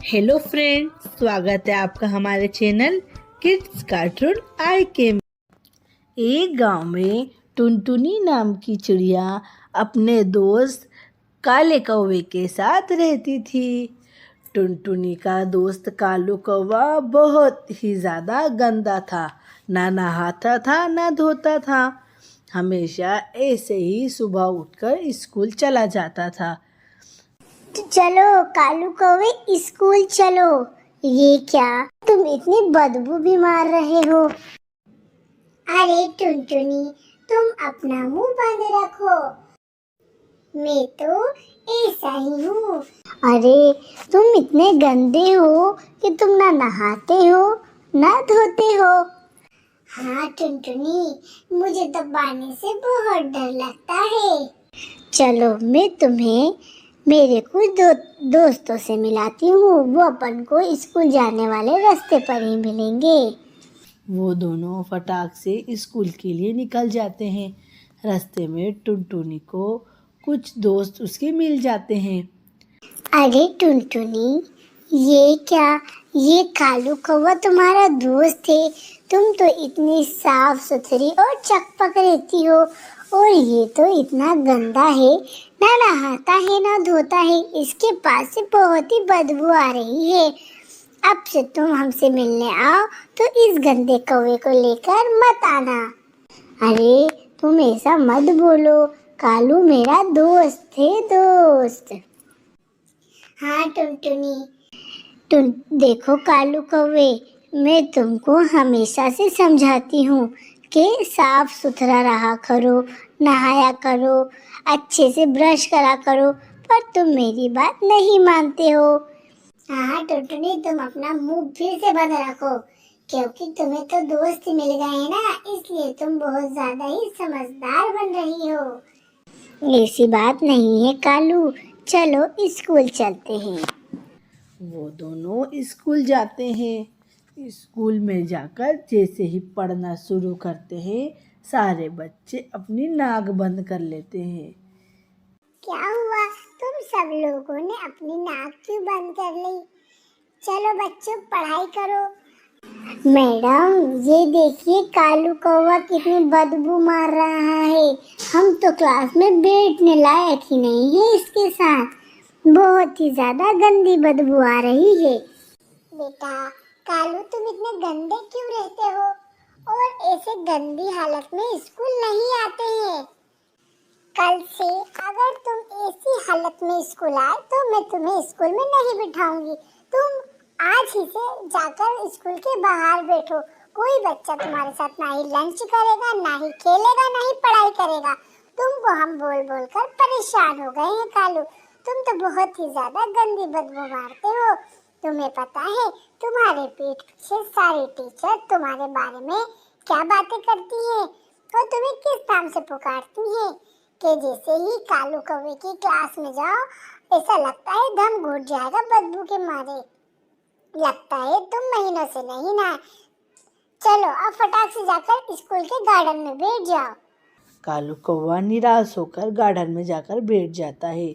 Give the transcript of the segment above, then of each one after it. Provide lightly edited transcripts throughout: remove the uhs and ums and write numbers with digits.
Hello friend, स्वागत है आपका हमारे चैनल किड्स कार्टून आई के में। एक गांव में टुनटुनी नाम की चिड़िया अपने दोस्त काले कौवे के साथ रहती थी। टुनटुनी का दोस्त कालू कौवा बहुत ही ज़्यादा गंदा था। ना नहाता था ना धोता था। हमेशा ऐसे ही सुबह उठकर स्कूल चला जाता था। चलो कालू कौवे स्कूल चलो। ये क्या, तुम इतनी बदबू भी मार रहे हो? अरे टुनटुनी, तुम अपना मुंह बंद रखो। मैं तो ऐसा ही हूँ। अरे तुम इतने गंदे हो कि तुम ना नहाते हो ना धोते हो। हाँ टुनटुनी, मुझे तो पानी से बहुत डर लगता है। चलो मैं तुम्हें मेरे कुछ दोस्तों से मिलाती हूँ। वो अपन को स्कूल जाने वाले रास्ते पर ही मिलेंगे। वो दोनों फटाक से स्कूल के लिए निकल जाते हैं। रास्ते में टुनटुनी को कुछ दोस्त उसके मिल जाते हैं। अरे टुनटुनी, ये क्या, ये कालू कौवा तुम्हारा दोस्त है? तुम तो इतनी साफ सुथरी और चकपक रहती हो, और ये तो इतना गंदा है, ना नहाता है ना धोता है। इसके पास से बहुत ही बदबू आ रही है। अब से तुम हमसे मिलने आओ तो इस गंदे कौवे को लेकर मत आना। अरे तुम ऐसा मत बोलो, कालू मेरा दोस्त है, दोस्त। हाँ टुनटुनी, तुम देखो कालू कौवे, मैं तुमको हमेशा से समझाती हूँ कि साफ सुथरा रहा करो, नहाया करो, अच्छे से ब्रश करा करो, पर तुम मेरी बात नहीं मानते हो। हाँ टुनटुनी, तुम अपना मुंह फिर से बंद रखो, क्योंकि तुम्हें तो दोस्त मिल गए हैं ना, इसलिए तुम बहुत ज्यादा ही समझदार बन रही हो। ऐसी बात नहीं है कालू, चलो स्कूल चलते हैं। वो दोनों स्कूल जाते हैं। स्कूल में जाकर जैसे ही पढ़ना शुरू करते हैं, सारे बच्चे अपनी नाक बंद कर लेते हैं। क्या हुआ, तुम सब लोगों ने अपनी नाक क्यों बंद कर ली? चलो बच्चों पढ़ाई करो। मैडम, ये देखिए कालू कौवा कितनी बदबू मार रहा है। हम तो क्लास में बैठने लायक ही नहीं है इसके साथ। बहुत ही ज्यादा गंदी बदबू आ रही है। बेटा कालू, तुम इतने गंदे क्यों रहते हो और ऐसे गंदी हालत में स्कूल नहीं आते हैं? कल से अगर तुम ऐसी हालत में स्कूल आए तो मैं तुम्हें स्कूल में नहीं बिठाऊंगी। तुम आज ही से जाकर स्कूल के बाहर बैठो। कोई बच्चा तुम्हारे साथ ना ही लंच करेगा, ना ही खेलेगा, ना ही पढ़ाई करेगा। तुमको हम बोल बोल कर परेशान हो गए हैं कालू। तुम तो बहुत ही ज्यादा गंदी बदबू मारते हो। तुम्हें पता है तुम्हारे पीठ पीछे सारे टीचर तुम्हारे बारे में क्या बातें करती हैं और तुम्हें किस नाम से पुकारती हैं कि जैसे ही कालू कौवे की क्लास में जाओ ऐसा लगता है दम घुट जाएगा बदबू के मारे। लगता है तुम महीनों से नहीं नहाए। चलो अब फटाक से जाकर स्कूल के गार्डन में बैठ जाओ। कालू कौवा निराश होकर गार्डन में जाकर बैठ जाता है।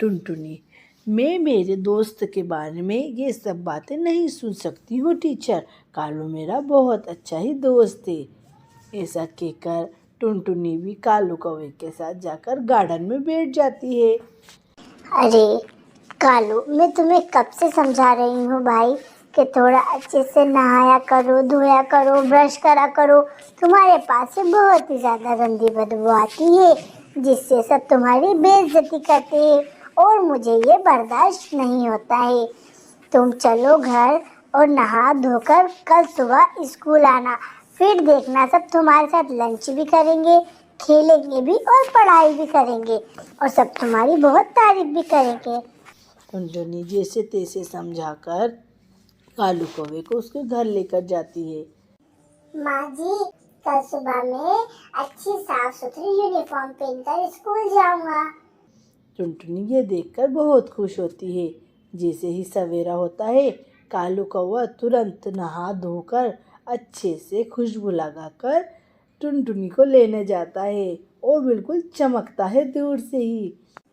टुनटुनी, मैं मेरे दोस्त के बारे में ये सब बातें नहीं सुन सकती हूँ टीचर। कालू मेरा बहुत अच्छा ही दोस्त है। ऐसा कहकर टुनटुनी भी कालू कौवे के साथ जाकर गार्डन में बैठ जाती है। अरे कालू, मैं तुम्हें कब से समझा रही हूँ भाई कि थोड़ा अच्छे से नहाया करो, धोया करो, ब्रश करा करो। तुम्हारे पास से बहुत ही ज्यादा गंदी बदबू आती है, जिससे सब तुम्हारी बेइज्जती करते हैं और मुझे ये बर्दाश्त नहीं होता है। तुम चलो घर और नहा धोकर कल सुबह स्कूल आना। फिर देखना सब तुम्हारे साथ लंच भी करेंगे, खेलेंगे भी और पढ़ाई भी करेंगे, और सब तुम्हारी बहुत तारीफ भी करेंगे। टुनटुनी जैसे तैसे समझाकर कालू कौवे को उसके घर लेकर जाती है। माँ जी, कल सुबह मैं अच्छी साफ सुथरी यूनिफॉर्म पहनकर स्कूल जाऊंगा। टुनटुनी ये देखकर बहुत खुश होती है। जैसे ही सवेरा होता है, कालू कौवा तुरंत नहा धोकर अच्छे से खुशबू लगाकर टुनटुनी को लेने जाता है और बिल्कुल चमकता है दूर से ही।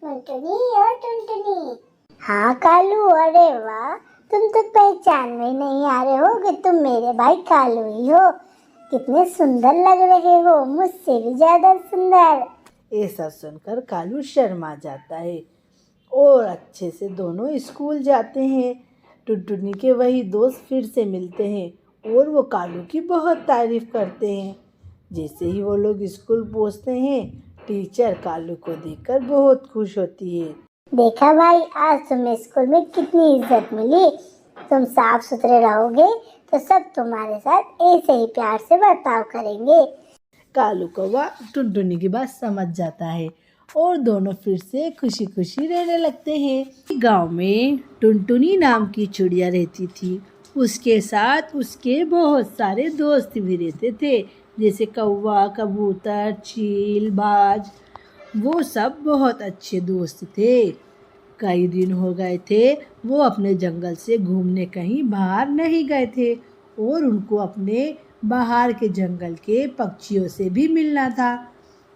टुनटुनी और टुनटुनी। हाँ कालू, अरे वाह, तुम तो पहचान में नहीं आ रहे हो कि तुम मेरे भाई कालू ही हो। कितने सुंदर लग रहे हो, मुझसे भी ज्यादा सुंदर। ऐसा सुनकर कालू शर्मा जाता है और अच्छे से दोनों स्कूल जाते हैं। टुनटुनी के वही दोस्त फिर से मिलते हैं और वो कालू की बहुत तारीफ करते हैं। जैसे ही वो लोग स्कूल पहुंचते हैं, टीचर कालू को देखकर बहुत खुश होती है। देखा भाई, आज तुम्हें स्कूल में कितनी इज्जत मिली। तुम साफ सुथरे रहोगे तो सब तुम्हारे साथ ऐसे ही प्यार से बर्ताव करेंगे। कालू कौवा टुनटुनी की बात समझ जाता है और दोनों फिर से खुशी खुशी रहने लगते हैं। गांव में टुनटुनी नाम की चिड़िया रहती थी। उसके साथ उसके बहुत सारे दोस्त भी रहते थे, जैसे कौवा, कबूतर, चील, बाज। वो सब बहुत अच्छे दोस्त थे। कई दिन हो गए थे वो अपने जंगल से घूमने कहीं बाहर नहीं गए थे और उनको अपने बाहर के जंगल के पक्षियों से भी मिलना था।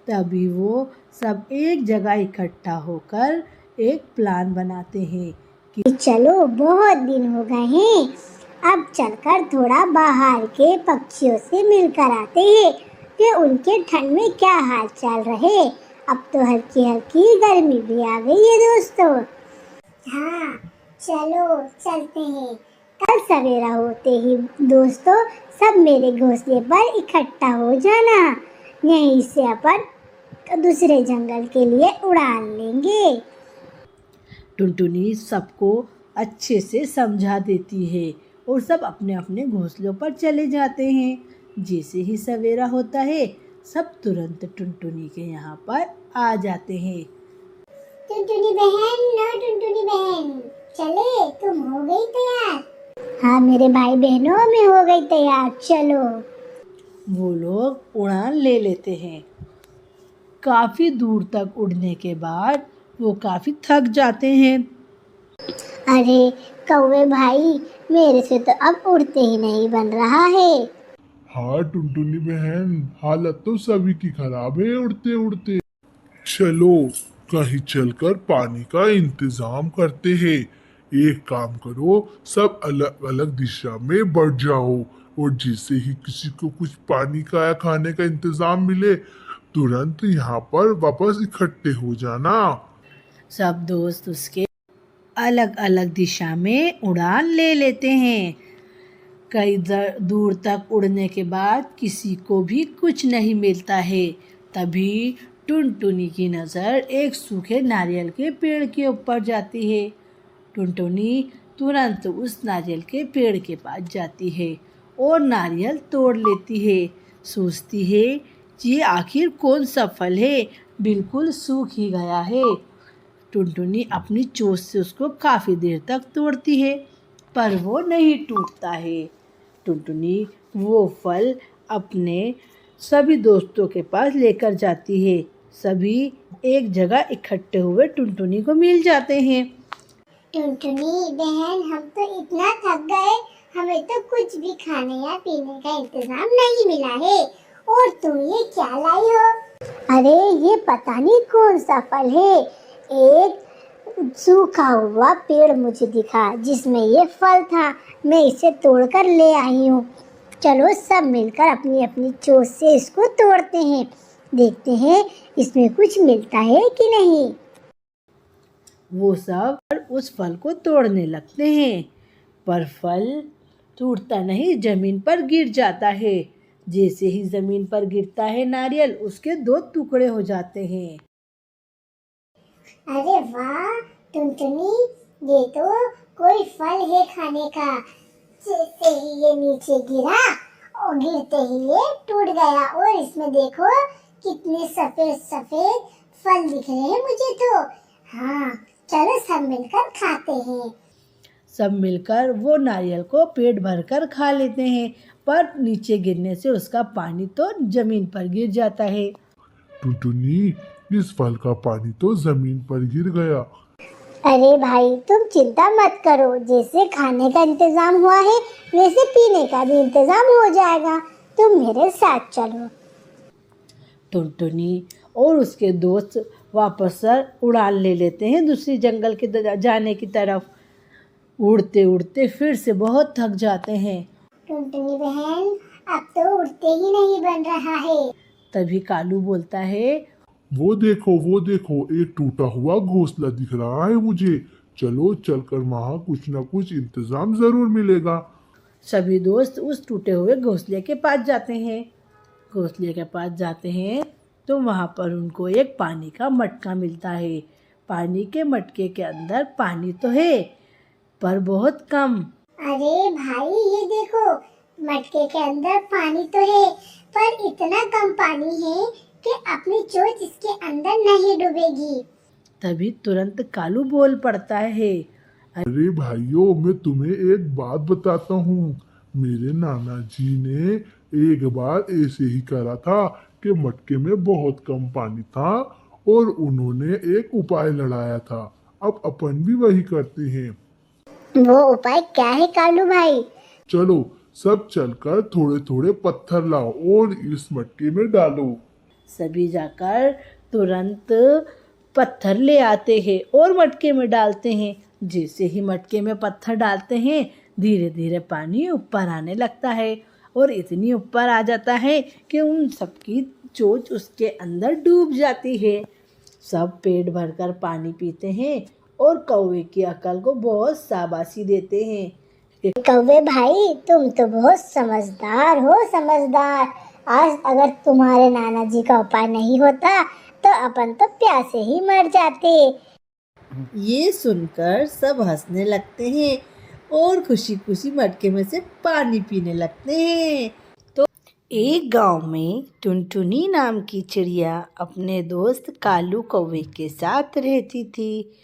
तभी वो सब एक जगह इकट्ठा होकर एक प्लान बनाते हैं कि चलो, बहुत दिन हो गए हैं, अब चलकर थोड़ा बाहर के पक्षियों से मिलकर आते हैं कि उनके ठंड में क्या हाल चाल रहे। अब तो हल्की हल्की गर्मी भी आ गई है दोस्तों। हाँ, चलो चलते हैं। कल सवेरा होते ही दोस्तों सब मेरे घोंसले पर इकट्ठा हो जाना। यहीं से अपन दूसरे जंगल के लिए उड़ान लेंगे। टुनटुनी सबको अच्छे से समझा देती है और सब अपने अपने घोंसलों पर चले जाते हैं। जैसे ही सवेरा होता है, सब तुरंत टुनटुनी के यहाँ पर आ जाते हैं। टुनटुनी बहन, ना टुनटुनी बहन, चले, तुम हो गई तैयार? हाँ मेरे भाई बहनों, मैं हो गई तैयार, चलो। वो लोग उड़ान ले लेते हैं। काफ़ी दूर तक उड़ने के बाद वो काफ़ी थक जाते हैं। अरे कौवे भाई, मेरे से तो अब उड़ते ही नहीं बन रहा है। हाँ टुनटुनी बहन, हालत तो सभी की खराब है उड़ते उड़ते। चलो कहीं चलकर पानी का इंतजाम करते हैं। एक काम करो, सब अलग अलग दिशा में बढ़ जाओ और जैसे ही किसी को कुछ पानी का या खाने का इंतजाम मिले, तुरंत यहाँ पर वापस इकट्ठे हो जाना। सब दोस्त उसके अलग अलग दिशा में उड़ान ले लेते हैं। कई दूर तक उड़ने के बाद किसी को भी कुछ नहीं मिलता है। तभी टुनटुनी की नज़र एक सूखे नारियल के पेड़ के ऊपर जाती है। टुनटुनी तुरंत उस नारियल के पेड़ के पास जाती है और नारियल तोड़ लेती है। सोचती है कि आखिर कौन सा फल है, बिल्कुल सूख ही गया है। टुनटुनी अपनी चोंच से उसको काफ़ी देर तक तोड़ती है, पर वो नहीं टूटता है। टुनटुनी वो फल अपने सभी दोस्तों के पास लेकर जाती है। सभी एक जगह इकट्ठे हुए टुनटुनी को मिल जाते हैं। टुनटुनी बहन, हम तो इतना थक गए, हमें तो कुछ भी खाने या पीने का इंतजाम नहीं मिला है। और तुम ये क्या लाई हो? अरे ये पता नहीं कौन सा फल है। एक सूखा हुआ पेड़ मुझे दिखा जिसमें ये फल था, मैं इसे तोड़कर ले आई हूँ। चलो सब मिलकर अपनी अपनी चोंच से इसको तोड़ते हैं, देखते हैं इसमें कुछ मिलता है कि नहीं। वो सब उस फल को तोड़ने लगते हैं, पर फल टूटता नहीं, जमीन पर गिर जाता है। जैसे ही जमीन पर गिरता है नारियल, उसके 2 टुकड़े हो जाते हैं। अरे वाह टुनटुनी, ये तो कोई फल है खाने का। जैसे ही ये नीचे गिरा और गिरते ही ये टूट गया और इसमें देखो कितने सफेद सफेद फल दिख रहे हैं मुझे तो। हाँ चलो सब मिलकर खाते हैं। सब मिलकर वो नारियल को पेट भरकर खा लेते हैं, पर नीचे गिरने से उसका पानी तो जमीन पर गिर जाता है। टुनटुनी, इस फल का पानी तो जमीन पर गिर गया। अरे भाई तुम चिंता मत करो, जैसे खाने का इंतजाम हुआ है वैसे पीने का भी इंतजाम हो जाएगा। तुम मेरे साथ चलो। टुनटुनी और उसके दोस्त वापस उड़ान ले लेते हैं दूसरी जंगल के जाने की तरफ। उड़ते उड़ते फिर से बहुत थक जाते हैं। टुनटुनी बहन, अब तो उड़ते ही नहीं बन रहा है। तभी कालू बोलता है, वो देखो, एक टूटा हुआ घोंसला दिख रहा है मुझे। चलो चलकर वहाँ कुछ न कुछ इंतजाम जरूर मिलेगा। सभी दोस्त उस टूटे हुए घोंसले के पास जाते हैं। घोंसले के पास जाते हैं तो वहाँ पर उनको एक पानी का मटका मिलता है। पानी के मटके के अंदर पानी तो है पर बहुत कम। अरे भाई, ये देखो, मटके के अंदर पानी तो है, पर इतना कम पानी है कि अपनी चोंच इसके अंदर नहीं डूबेगी। तभी तुरंत कालू बोल पड़ता है, अरे भाइयों, मैं तुम्हें एक बात बताता हूँ। मेरे नाना जी ने एक बार ऐसे ही करा था कि मटके में बहुत कम पानी था और उन्होंने एक उपाय लड़ाया था। अब अपन भी वही करते हैं। वो उपाय क्या है कालू भाई? चलो सब चलकर थोड़े थोड़े पत्थर लाओ और इस मटके में डालो। सभी जाकर तुरंत पत्थर ले आते हैं और मटके में डालते हैं। जैसे ही मटके में पत्थर डालते हैं, धीरे धीरे पानी ऊपर आने लगता है और इतनी ऊपर आ जाता है कि उन सबकी चोंच उसके अंदर डूब जाती है। सब पेट भरकर पानी पीते हैं और कौवे की अकल को बहुत शाबाशी देते हैं। कौवे भाई, तुम तो बहुत समझदार हो, समझदार। आज अगर तुम्हारे नाना जी का उपाय नहीं होता तो अपन तो प्यासे ही मर जाते। ये सुनकर सब हंसने लगते हैं और खुशी खुशी मटके में से पानी पीने लगते हैं। तो एक गांव में टुनटुनी नाम की चिड़िया अपने दोस्त कालू कौवे के साथ रहती थी।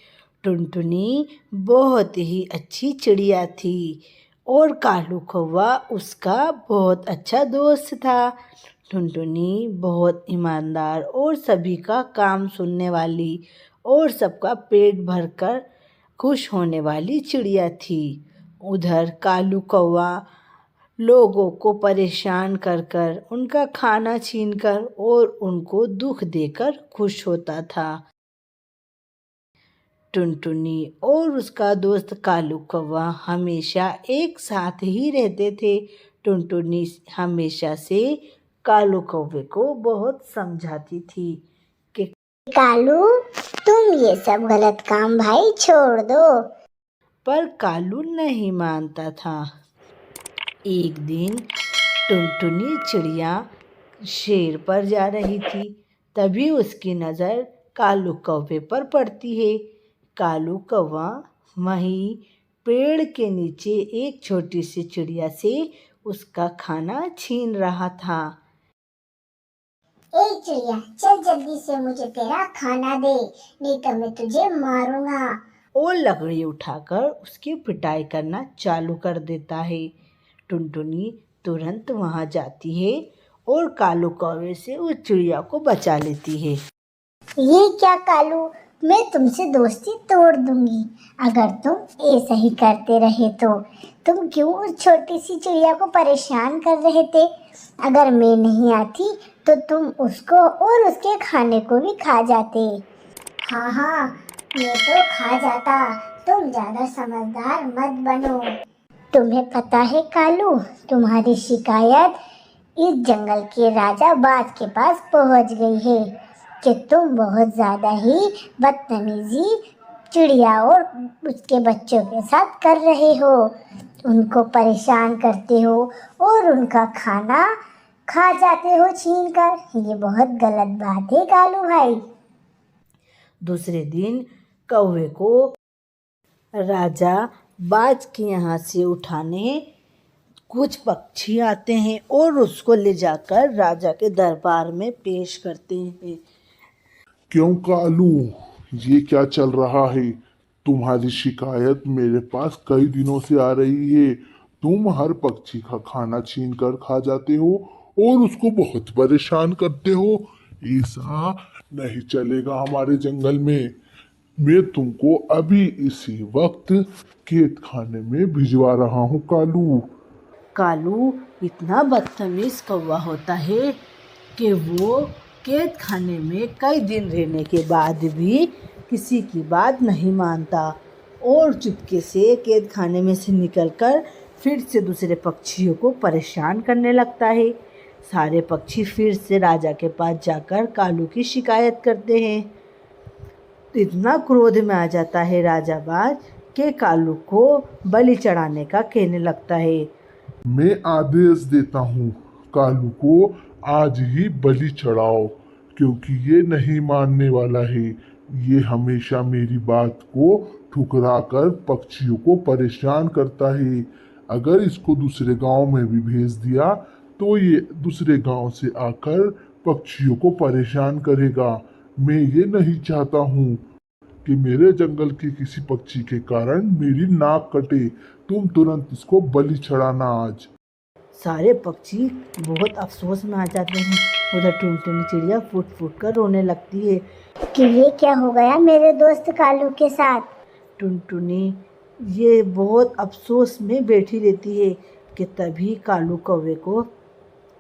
टुनटुनी बहुत ही अच्छी चिड़िया थी और कालू कौवा उसका बहुत अच्छा दोस्त था। टुनटुनी बहुत ईमानदार और सभी का काम सुनने वाली और सबका पेट भरकर खुश होने वाली चिड़िया थी। उधर कालू कौवा लोगों को परेशान कर कर, उनका खाना छीनकर और उनको दुख देकर खुश होता था। टुनटुनी और उसका दोस्त कालू कौवा हमेशा एक साथ ही रहते थे। टुनटुनी हमेशा से कालू कौवे को बहुत समझाती थी कि कालू, तुम ये सब गलत काम भाई छोड़ दो। पर कालू नहीं मानता था। एक दिन टुनटुनी चिड़िया शेर पर जा रही थी। तभी उसकी नज़र कालू कौवे पर पड़ती है। कालू कौवा वहीं पेड़ के नीचे एक छोटी सी चिड़िया से उसका खाना छीन रहा था। ए चिड़िया, चल जल्दी से मुझे तेरा खाना दे, नहीं तो मैं तुझे मारूंगा। और लकड़ी उठाकर उसकी पिटाई करना चालू कर देता है। टुनटुनी तुरंत वहां जाती है और कालू कौवे से उस चिड़िया को बचा लेती है। ये क्या कालू, मैं तुमसे दोस्ती तोड़ दूंगी अगर तुम ऐसा ही करते रहे तो। तुम क्यों उस छोटी सी चिड़िया को परेशान कर रहे थे? अगर मैं नहीं आती तो तुम उसको और उसके खाने को भी खा जाते। हाँ, मैं तो खा जाता, तुम ज्यादा समझदार मत बनो। तुम्हें पता है कालू, तुम्हारी शिकायत इस जंगल के राजा बाज के पास पहुंच गई है कि तुम बहुत ज़्यादा ही बदतमीजी चिड़िया और उसके बच्चों के साथ कर रहे हो। उनको परेशान करते हो और उनका खाना खा जाते हो छीन कर। ये बहुत गलत बात है कालू भाई। दूसरे दिन कौवे को राजा बाज के यहाँ से उठाने कुछ पक्षी आते हैं और उसको ले जाकर राजा के दरबार में पेश करते हैं। क्यों कालू, ये क्या चल रहा है? तुम्हारी शिकायत मेरे पास कई दिनों से आ रही है। तुम हर पक्षी का खाना छीन कर खा जाते हो और उसको बहुत परेशान करते हो। ऐसा नहीं चलेगा हमारे जंगल में। मैं तुमको अभी इसी वक्त कैद खाने में भिजवा रहा हूँ कालू। कालू इतना बदतमीज कौवा होता है कि वो कैद खाने में कई दिन रहने के बाद भी किसी की बात नहीं मानता और चुपके से कैद खाने में से निकलकर फिर से दूसरे पक्षियों को परेशान करने लगता है। सारे पक्षी फिर से राजा के पास जाकर कालू की शिकायत करते हैं। इतना क्रोध में आ जाता है राजा बाज कि कालू को बलि चढ़ाने का कहने लगता है। मैं आदेश देता हूँ, कालू को आज ही बलि चढ़ाओ, क्योंकि ये नहीं मानने वाला है। ये हमेशा मेरी बात को ठुकराकर पक्षियों को परेशान करता है। अगर इसको दूसरे गांव में भी भेज दिया तो ये दूसरे गांव से आकर पक्षियों को परेशान करेगा। मैं ये नहीं चाहता हूँ कि मेरे जंगल के किसी पक्षी के कारण मेरी नाक कटे। तुम तुरंत इसको बलि चढ़ाना आज। सारे पक्षी बहुत अफसोस में आ जाते हैं। उधर टुनटुनी चिड़िया फूट फूट कर रोने लगती है कि ये क्या हो गया मेरे दोस्त कालू के साथ। टुनटुनी ये बहुत अफसोस में बैठी रहती है कि तभी कालू कौवे को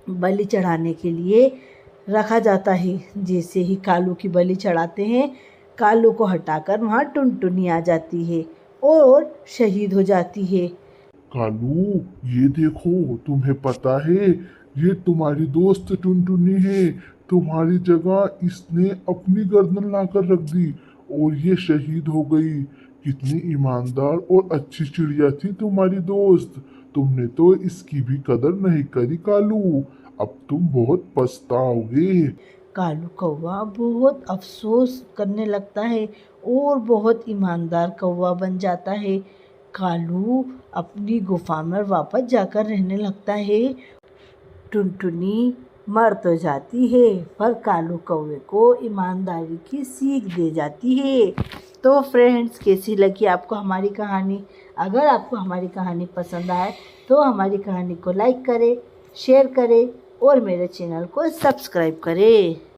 बलि चढ़ाने के लिए रखा जाता है। जैसे ही कालू की बलि चढ़ाते हैं, कालू को हटाकर वहाँ टुनटुनी आ जाती है और शहीद हो जाती है। कालू, ये देखो, तुम्हें पता है ये तुम्हारी दोस्त टुनटुनी है। तुम्हारी जगह इसने अपनी गर्दन लाकर रख दी और ये शहीद हो गई। कितनी ईमानदार और अच्छी चिड़िया थी तुम्हारी दोस्त। तुमने तो इसकी भी कदर नहीं करी कालू। अब तुम बहुत पछताओगे। कालू कौवा बहुत अफसोस करने लगता है और बहुत ईमानदार कौवा बन जाता है। कालू अपनी गुफा में वापस जाकर रहने लगता है। टुनटुनी मर तो जाती है, पर कालू कौवे को ईमानदारी की सीख दे जाती है। तो फ्रेंड्स, कैसी लगी आपको हमारी कहानी? अगर आपको हमारी कहानी पसंद आए तो हमारी कहानी को लाइक करें, शेयर करें और मेरे चैनल को सब्सक्राइब करें।